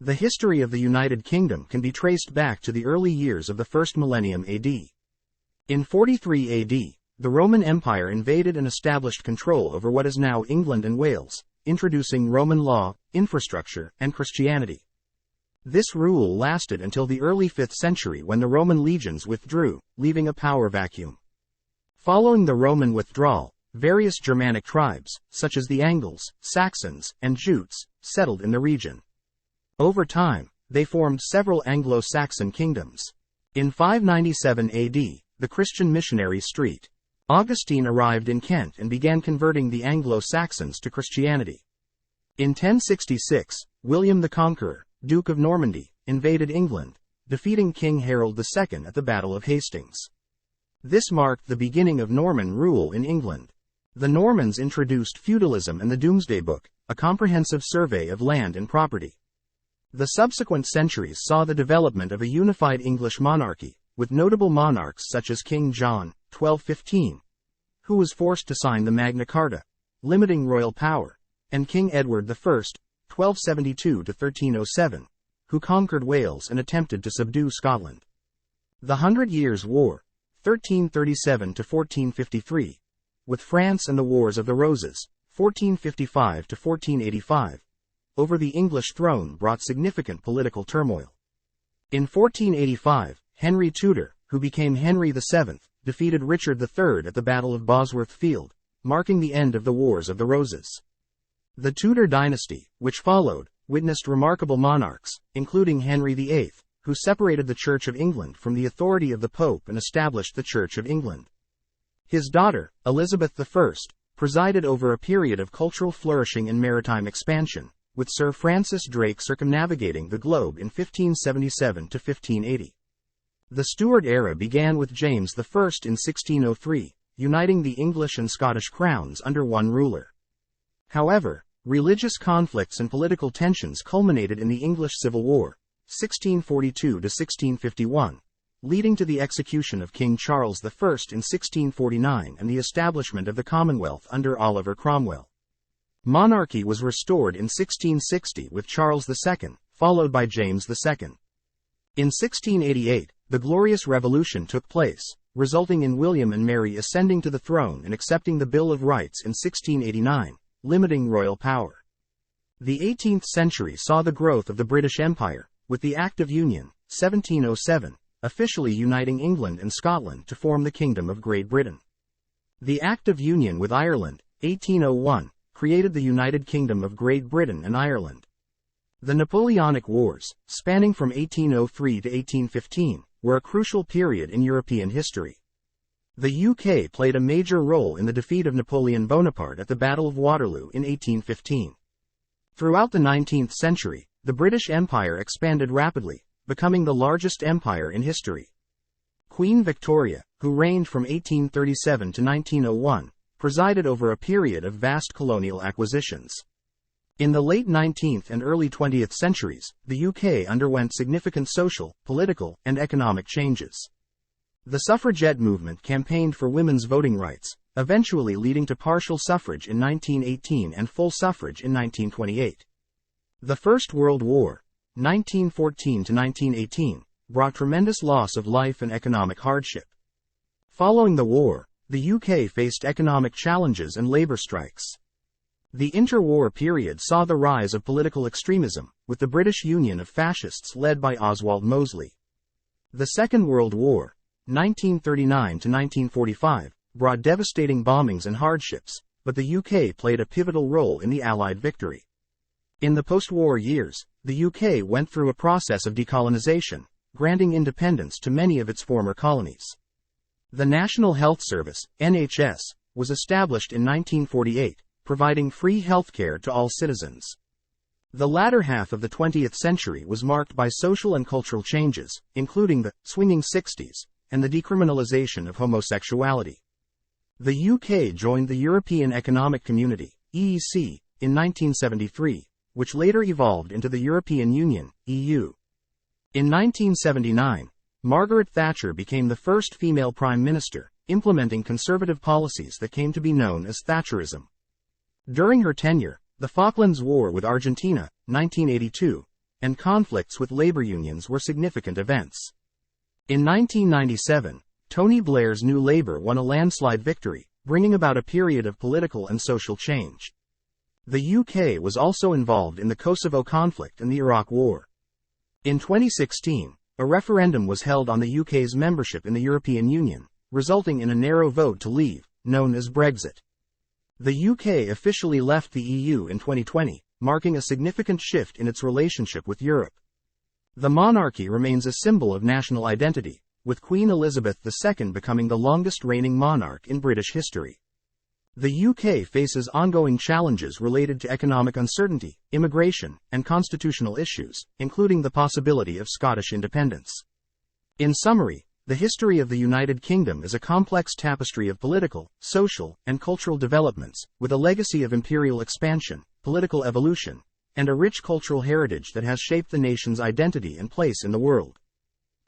The history of the United Kingdom can be traced back to the early years of the first millennium AD. In 43 AD, the Roman Empire invaded and established control over what is now England and Wales, introducing Roman law, infrastructure, and Christianity. This rule lasted until the early 5th century when the Roman legions withdrew, leaving a power vacuum. Following the Roman withdrawal, various Germanic tribes, such as the Angles, Saxons, and Jutes, settled in the region. Over time, they formed several Anglo-Saxon kingdoms. In 597 AD, the Christian missionary St. Augustine arrived in Kent and began converting the Anglo-Saxons to Christianity. In 1066, William the Conqueror, Duke of Normandy, invaded England, defeating King Harold II at the Battle of Hastings. This marked the beginning of Norman rule in England. The Normans introduced feudalism and the Domesday Book, a comprehensive survey of land and property. The subsequent centuries saw the development of a unified English monarchy, with notable monarchs such as King John, 1215, who was forced to sign the Magna Carta, limiting royal power, and King Edward I, 1272–1307, who conquered Wales and attempted to subdue Scotland. The Hundred Years' War, 1337–1453, with France and the Wars of the Roses, 1455–1485, over the English throne brought significant political turmoil. In 1485, Henry Tudor, who became Henry VII, defeated Richard III at the Battle of Bosworth Field, marking the end of the Wars of the Roses. The Tudor dynasty, which followed, witnessed remarkable monarchs, including Henry VIII, who separated the Church of England from the authority of the Pope and established the Church of England. His daughter, Elizabeth I, presided over a period of cultural flourishing and maritime expansion, with Sir Francis Drake circumnavigating the globe in 1577 to 1580. The Stuart era began with James I in 1603, uniting the English and Scottish crowns under one ruler. However, religious conflicts and political tensions culminated in the English Civil War, 1642 to 1651, leading to the execution of King Charles I in 1649 and the establishment of the Commonwealth under Oliver Cromwell. Monarchy was restored in 1660 with Charles II, followed by James II. In 1688, the Glorious Revolution took place, resulting in William and Mary ascending to the throne and accepting the Bill of Rights in 1689, limiting royal power. The 18th century saw the growth of the British Empire, with the Act of Union, 1707, officially uniting England and Scotland to form the Kingdom of Great Britain. The Act of Union with Ireland, 1801, created the United Kingdom of Great Britain and Ireland. The Napoleonic Wars, spanning from 1803 to 1815, were a crucial period in European history. The UK played a major role in the defeat of Napoleon Bonaparte at the Battle of Waterloo in 1815. Throughout the 19th century, the British Empire expanded rapidly, becoming the largest empire in history. Queen Victoria, who reigned from 1837 to 1901, presided over a period of vast colonial acquisitions. In the late 19th and early 20th centuries, the UK underwent significant social, political, and economic changes. The suffragette movement campaigned for women's voting rights, eventually leading to partial suffrage in 1918 and full suffrage in 1928. The First World War, 1914 to 1918, brought tremendous loss of life and economic hardship. Following the war, the UK faced economic challenges and labor strikes. The interwar period saw the rise of political extremism, with the British Union of Fascists led by Oswald Mosley. The Second World War, 1939 to 1945, brought devastating bombings and hardships, but the UK played a pivotal role in the Allied victory. In the post-war years, the UK went through a process of decolonization, granting independence to many of its former colonies. The National Health Service, NHS, was established in 1948, providing free healthcare to all citizens. The latter half of the 20th century was marked by social and cultural changes, including the swinging 60s and the decriminalization of homosexuality. The UK joined the European Economic Community, EEC, in 1973, which later evolved into the European Union, EU. In 1979, Margaret Thatcher became the first female prime minister, implementing conservative policies that came to be known as Thatcherism. During her tenure, the Falklands War with Argentina, 1982, and conflicts with labor unions were significant events. In 1997, Tony Blair's New Labour won a landslide victory, bringing about a period of political and social change. The UK was also involved in the Kosovo conflict and the Iraq War. In 2016, a referendum was held on the UK's membership in the European Union, resulting in a narrow vote to leave, known as Brexit. The UK officially left the EU in 2020, marking a significant shift in its relationship with Europe. The monarchy remains a symbol of national identity, with Queen Elizabeth II becoming the longest-reigning monarch in British history. The UK faces ongoing challenges related to economic uncertainty, immigration, and constitutional issues, including the possibility of Scottish independence. In summary, the history of the United Kingdom is a complex tapestry of political, social, and cultural developments, with a legacy of imperial expansion, political evolution, and a rich cultural heritage that has shaped the nation's identity and place in the world.